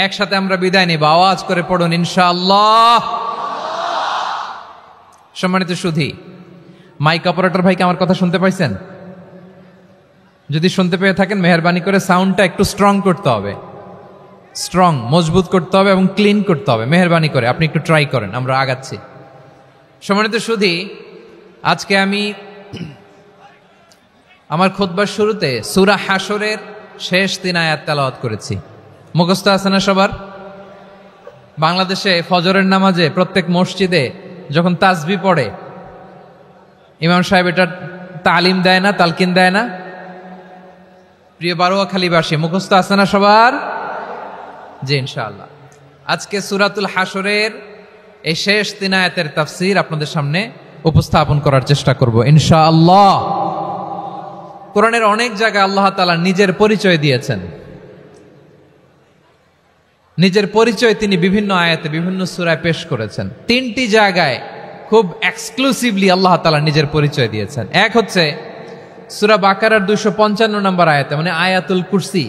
একসাথে আমরা বিদায় নিব, আওয়াজ করে পড়ুন ইনশাআল্লাহ। সম্মানিত সুধী, মাইক অপারেটর ভাইকে আমার কথা শুনতে পাইছেন? যদি শুনতে পেয়ে থাকেন মেহেরবানি করে সাউন্ডটা একটু স্ট্রং করতে হবে, স্ট্রং মজবুত করতে হবে এবং ক্লিন করতে হবে। মেহেরবানি করে আপনি একটু ট্রাই করেন, আমরা আগাচ্ছি। সম্মানিত সুধী, আজকে আমি আমার খুতবার শুরুতে সূরা হাশরের শেষ 3 আয়াত তেলাওয়াত করেছি। মুখস্থ আছে না সবার? বাংলাদেশে ফজরের নামাজে প্রত্যেক মসজিদে যখন তাসবিহ পড়ে ইমাম সাহেব এটা তালিম দেয় না, তালকিন দেয় না? প্রিয় বারোয়াখালীবাসী, মুখস্থ আছে না সবার? জি ইনশাআল্লাহ। আজকে সূরাতুল হাশরের এই শেষ 3 আয়াতের তাফসীর আপনাদের সামনে উপস্থাপন করার চেষ্টা করব ইনশাআল্লাহ। কোরআনের অনেক জায়গায় আল্লাহ তাআলা নিজের পরিচয় দিয়েছেন। নিজের পরিচয় তিনি বিভিন্ন আয়াতে বিভিন্ন সূরায় পেশ করেছেন। 3টি জায়গায় খুব এক্সক্লুসিভলি আল্লাহ তাআলা নিজের পরিচয় দিয়েছেন। এক হচ্ছে সূরা বাকারার 255 নম্বর আয়াতে, মানে আয়াতুল কুরসি।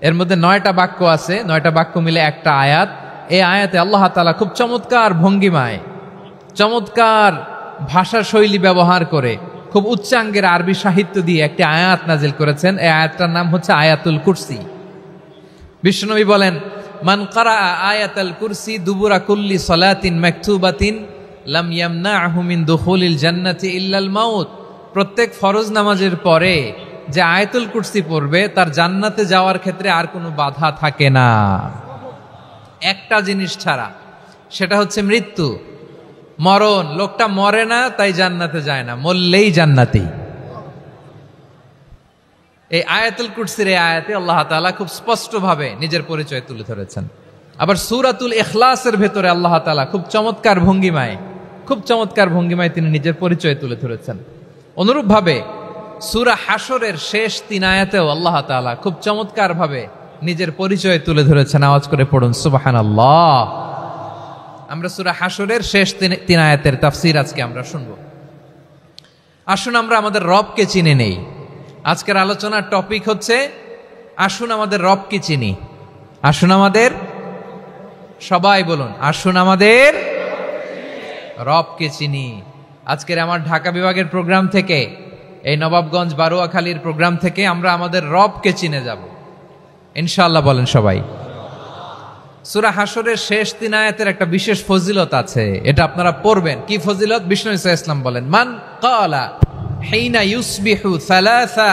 এর মধ্যে 9টা বাক্য আছে, 9টা বাক্য মিলে একটা আয়াত। এই আয়াতে আল্লাহ তাআলা খুব চমৎকার ভঙ্গিমায়, চমৎকার ভাষা শৈলী ব্যবহার করে, খুব উচ্চাঙ্গের আরবি সাহিত্য দিয়ে একটি আয়াত নাজিল করেছেন। এই আয়াতটার নাম হচ্ছে আয়াতুল কুরসি। বিশ্বনবী বলেন, মান ক্বারাআ আয়াতাল কুরসি দুবুরা কুল্লি সালাতিন মাকতুবাতিন লাম ইয়ামনাহু মিন দুখুলিল জান্নাতি ইল্লাল মাউত। প্রত্যেক ফরজ নামাজের পরে যে আয়াতুল কুরসি পড়বে তার জান্নাতে যাওয়ার ক্ষেত্রে আর কোনো বাধা থাকে না, একটা জিনিস ছাড়া, সেটা হচ্ছে মৃত্যু, মরণ। লোকটা মরে না তাই জান্নাতে যায় না, মরলেই জান্নাতি। এই আয়াতুল কুরসির এই আয়াতে আল্লাহ তাআলা খুব স্পষ্টভাবে নিজের পরিচয় তুলে ধরেছেন। আবার সূরাতুল ইখলাসের ভেতরে আল্লাহ তাআলা খুব চমৎকার ভঙ্গিমায় তিনি নিজের পরিচয় তুলে ধরেছেন। অনুরূপভাবে সূরা হাশরের শেষ 3 আয়াতেও আল্লাহ তাআলা খুব চমৎকার ভাবে নিজের পরিচয় তুলে ধরেছেন। আওয়াজ করে পড়ুন সুবহানাল্লাহ। আমরা সূরা হাশরের শেষ 3 আয়াতের তাফসীর আজকে আমরা শুনব। আসুন আমরা আমাদের রবকে চিনে নেই। আজকের আলোচনার টপিক হচ্ছে আসুন আমাদের রবকে চিনি। আসুন আমাদের, সবাই বলুন, আসুন আমাদের রবকে চিনি। আজকের আমার ঢাকা বিভাগের প্রোগ্রাম থেকে, এই নবাবগঞ্জ বারোয়াখালীর প্রোগ্রাম থেকে আমরা আমাদের রবকে চিনে যাব ইনশাআল্লাহ। বলেন সবাই। সূরা হাশরের শেষ 3 আয়াতের একটা বিশেষ ফজিলত আছে, এটা আপনারা পড়বেন। কি ফজিলত? বিষ্ণু ইসা ইসলাম বলেন, মান ক্বালা হিনা ইউসবিহু 3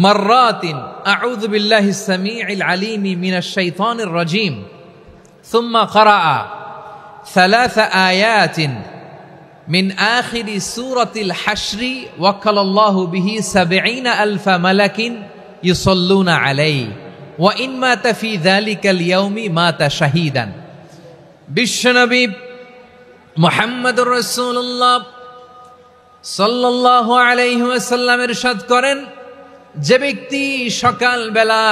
মাররাতিন আউযু বিল্লাহিস সামিউল আলীমি মিনাশ শাইতানির রাজীম সুম্মা ক্বারাআ 3 আয়াতিন মিন আখিরি সূরাতিল হাশরি ওয়াক্কালাল্লাহু বিহি 70,000 মালাকিন ইউসাল্লুনা আলাইহি ওয়া ইন মাতা ফি যালিকাল ইয়াউমি মাতা শাহীদান। বিশ্বনবী মুহাম্মদুর রাসূলুল্লাহ সাল্লাল্লাহু আলাইহি ওয়াসাল্লাম ইরশাদ করেন, যে ব্যক্তি সকাল বেলা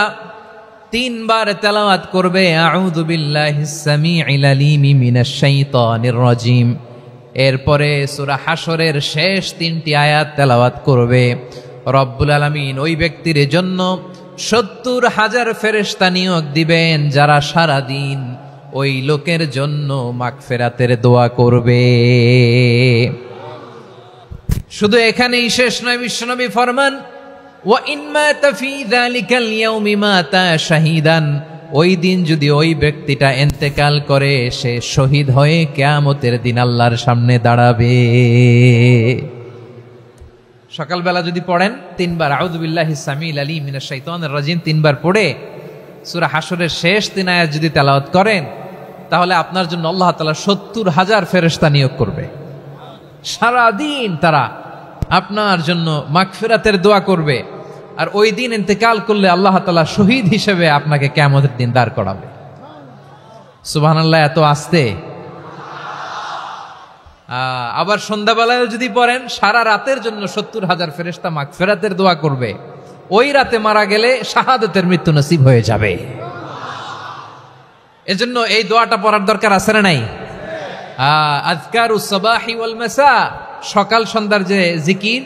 3 বার তেলাওয়াত করবে আউযু বিল্লাহিস সামিউল আলীমি মিনাশ শাইতানির রাজীম, এরপরে সূরা হাশরের শেষ 3টি আয়াত তেলাওয়াত করবে, রব্বুল আলামিন ওই ব্যক্তির জন্য 70,000 ফেরেশতা নিয়োগ দিবেন, যারা সারা দিন ওই লোকের জন্য মাগফিরাতের দোয়া করবে। শুধু এখানেই শেষ নয়, বিশ্বনবী ফরমান, ওয়া ইন মাতা ফি যালিকাল ইয়াউমি মাতা শাহীদান, ওই দিন যদি ওই ব্যক্তিটা ইন্তেকাল করে, সে শহীদ হয়ে কিয়ামতের দিন আল্লাহর সামনে দাঁড়াবে। সকালবেলা যদি পড়েন 3 বার আউযু বিল্লাহিস সামিউল আলীম মিনাশ শাইতানির রাজীম 3 বার পড়ে সূরা হাশরের শেষ 3 আয়াত যদি তেলাওয়াত করেন, তাহলে আপনার জন্য আল্লাহ তাআলা 70,000 ফেরেশতা নিয়োগ করবে। সারা দিন তারা আপনার জন্য মাগফিরাতের দোয়া করবে, আর ওই দিন ইন্তেকাল করলে আল্লাহ তাআলা শহীদ হিসেবে আপনাকে কিয়ামতের দিন দাঁড় করাবে। সুবহানাল্লাহ। এত আস্তে। আবার সন্ধ্যাবেলায় যদি পড়েন, সারা রাতের জন্য 70,000 ফেরেশতা মাগফিরাতের দোয়া করবে। ওই রাতে মারা গেলে শাহাদাতের মৃত্যু নসিব হয়ে যাবে। এজন্য এই দোয়াটা পড়ার দরকার আছে না নাই? আযকারুস সাবাহি ওয়াল মাসা, সকাল সন্ধ্যার যে জিকির,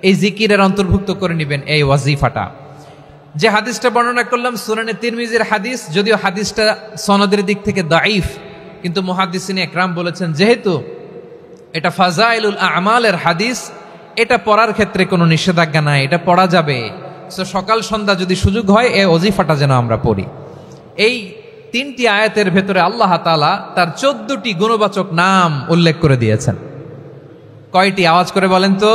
এই জিকিরের অন্তর্ভুক্ত করে নেবেন এই ওয়াজিফাটা। যে হাদিসটা বর্ণনা করলাম সুনানে তিরমিজির হাদিস, যদিও হাদিসটা সনদের দিক থেকে দাঈফ, কিন্তু মুহাদ্দিসিন একরাম বলেছেন যেহেতু এটা ফাজাইলুল আমালের হাদিস, এটা পড়ার ক্ষেত্রে কোনো নিষেধাজ্ঞা নাই, এটা পড়া যাবে। সো সকাল সন্ধ্যা যদি সুযোগ হয় এই ওজিফাটা যেন আমরা পড়ি। এই 3টি আয়াতের ভেতরে আল্লাহ তাআলা তার 14টি গুণবাচক নাম উল্লেখ করে দিয়েছেন। কয়টি? আওয়াজ করে বলেন তো,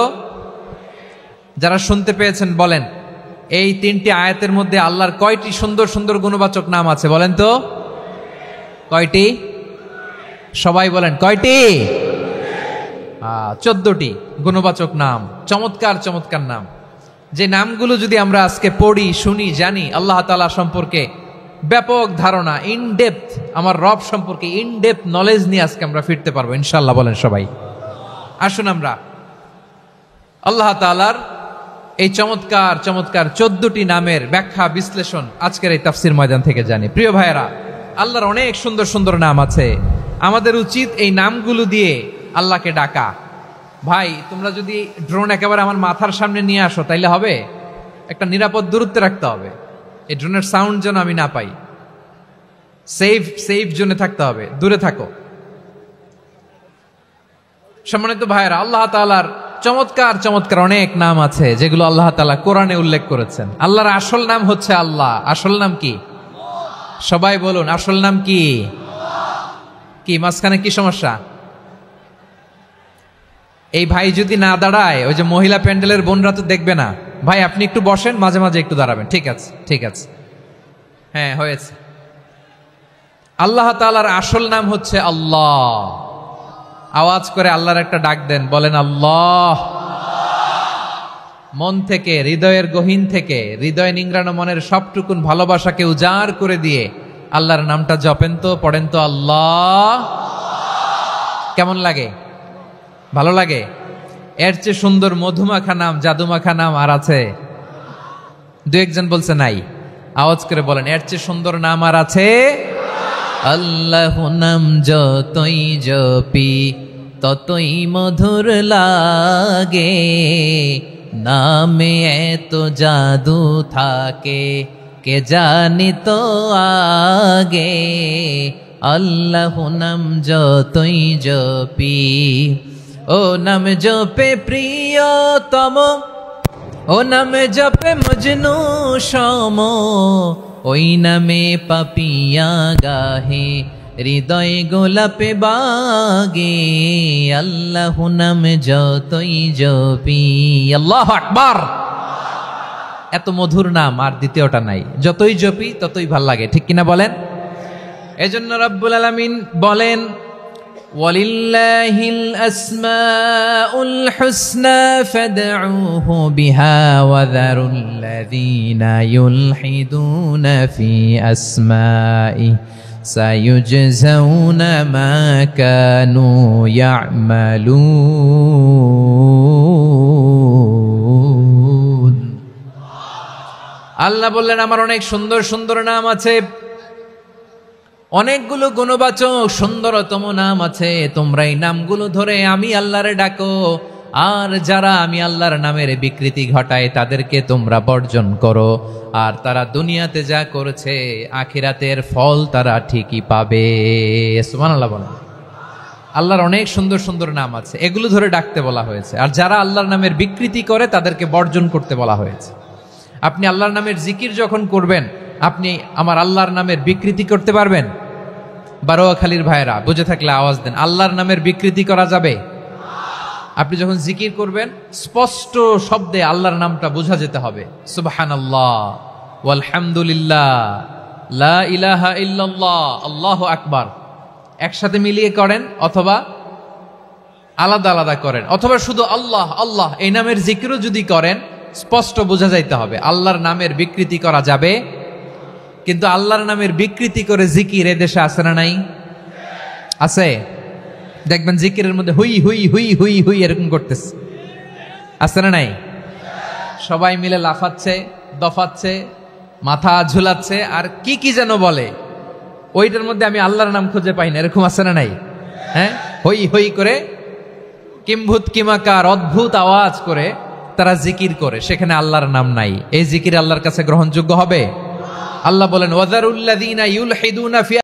যারা শুনতে পেয়েছেন বলেন, এই 3টি আয়াতের মধ্যে আল্লাহর কয়টি সুন্দর সুন্দর গুণবাচক নাম আছে বলেন তো? কয়টি? সবাই বলেন কয়টি? 14টি গুণবাচক নাম, চমৎকার চমৎকার নাম। যে নামগুলো যদি আমরা আজকে পড়ি, শুনি, জানি, আল্লাহ তাআলা সম্পর্কে ব্যাপক ধারণা, ইনডেপথ, আমার রব সম্পর্কে ইনডেপথ নলেজ নিয়ে আজকে আমরা ফিরতে পারবো ইনশাআল্লাহ। বলেন সবাই। আসুন আমরা আল্লাহ তাআলার এই চমৎকার চমৎকার 14টি নামের ব্যাখ্যা বিশ্লেষণ আজকের এই তাফসীর ময়দান থেকে জানি। প্রিয় ভাইয়েরা, আল্লাহর অনেক সুন্দর সুন্দর নাম আছে, আমাদের উচিত এই নামগুলো দিয়ে আল্লাহকে ডাকা। ভাই, তোমরা যদি ড্রোন একেবারে আমার মাথার সামনে নিয়ে আসো তাইলে হবে? একটা নিরাপদ দূরত্বে রাখতে হবে, এই ড্রোনের সাউন্ড যেন আমি না পাই। সেফ জোনে থাকতে হবে, দূরে থাকো। সম্মানিত ভাইয়েরা, আল্লাহ তাআলার চমৎকার চমৎকার অনেক নাম আছে যেগুলো আল্লাহ তাআলা কোরআনে উল্লেখ করেছেন। আল্লাহর আসল নাম হচ্ছে আল্লাহ। আসল নাম কি? সবাই বলুন, আসল নাম কি? কি মাঝখানে কি সমস্যা? এই ভাই যদি না দাঁড়ায়, ওই যে মহিলা প্যান্ডেলের বোনরা তো দেখবে না। ভাই আপনি একটু বসেন, মাঝে মাঝে একটু দাঁড়াবেন। ঠিক আছে, ঠিক আছে, হ্যাঁ হয়েছে। আল্লাহ তাআলার আসল নাম হচ্ছে আল্লাহ। আওয়াজ করে আল্লাহর একটা ডাক দেন, বলেন আল্লাহ। মন থেকে, হৃদয়ের গহীন থেকে, হৃদয় নিংড়ানো মনের সবটুকুন ভালোবাসাকে উজাড় করে দিয়ে আল্লাহর নামটা জপেন তো, পড়েন তো আল্লাহ। কেমন লাগে? ভালো লাগে? এর চেয়ে সুন্দর মধুমাখা নাম, জাদুমাখা নাম আর আছে? দু একজন বলছে নাই। আওয়াজ করে বলেন, এর চেয়ে সুন্দর নাম আর আছে? আল্লাহ নাম যতই জপি ততই মধুর লাগে, নামে এত জাদু থাকে কে জানি তো আগে। আল্লাহ নাম যতই জপি, ও নাম জপে প্রিয়তম, ও নাম জপে মজনু সম, ওই নামে পাপিয়া গাহে হৃদয় গোলাপে বাগে। আল্লাহ নাম যতই জপি। আল্লাহু আকবার। এত মধুর নাম আর দ্বিতীয়টা নাই, যতই জপি ততই ভাল লাগে, ঠিক কিনা বলেন? এজন্য রব্বুল আলামিন বলেন, ওয়ালিল্লাহিল আসমাউল হুসনা ফাদউহু বিহা ওয়া যারুল্লাযীনা ইউলহিদুনা ফি আসমাইহি সায়ুজজাউনা মা কানু ইয়ামালুন। আল্লাহ বললেন, আমার অনেক সুন্দর সুন্দর নাম আছে, অনেকগুলো গুণবাচক সুন্দরতম নাম আছে। তোমরা এই নামগুলো ধরে আমি আল্লাহরে ডাকো, আর যারা আমি আল্লাহর নামের বিকৃতি ঘটায় তাদেরকে তোমরা বর্জন করো। আর তারা দুনিয়াতে যা করেছে আখিরাতের ফল তারা ঠিকই পাবে। সুবহানাল্লাহ বলেন। আল্লাহর অনেক সুন্দর সুন্দর নাম আছে, এগুলো ধরে ডাকতে বলা হয়েছে। আর যারা আল্লাহর নামের বিকৃতি করে তাদেরকে বর্জন করতে বলা হয়েছে। আপনি আল্লাহর নামের জিকির যখন করবেন, আপনি আমার আল্লাহর নামের বিকৃতি করতে পারবেন? বারোয়াখালীর ভাইয়েরা বুঝে থাকলে আওয়াজ দেন, আল্লাহর নামের বিকৃতি করা যাবে? আপনি যখন জিকির করবেন স্পষ্ট শব্দে আল্লাহর নামটা বোঝা যেতে হবে। সুবহানাল্লাহ, ওয়ালহামদুলিল্লাহ, লা ইলাহা ইল্লাল্লাহ, আল্লাহু আকবার একসাথে মিলিয়ে করেন, অথবা আলাদা আলাদা করেন, অথবা শুধু আল্লাহ আল্লাহ এই নামের জিকিরও যদি করেন স্পষ্ট বোঝা যাইতে হবে। আল্লাহর নামের বিকৃতি করা যাবে? কিন্তু আল্লাহর নামের বিকৃতি করে জিকির এদেশে আছে না নাই? আছে। দেখবেন জিকিরের মধ্যে হুই হুই হুই হুই হুই এরকম করতেছে, আছে না নাই? সবাই মিলে লাফাচ্ছে, দফাচ্ছে, মাথা ঝুলাচ্ছে, আর কি কি যেন বলে, ওইটার মধ্যে আমি আল্লাহর নাম খুঁজে পাই না, এরকম আছে না নাই? হ্যাঁ, হই হই করে কিম্ভূত কিমাকার অদ্ভুত আওয়াজ করে তারা জিকির করে, সেখানে আল্লাহর নাম নাই, এই জিকির আল্লাহর কাছে গ্রহণযোগ্য হবে? আল্লাহ বলেন ওয়াযারুল্লাযীনা ইউলহিদুনা ফি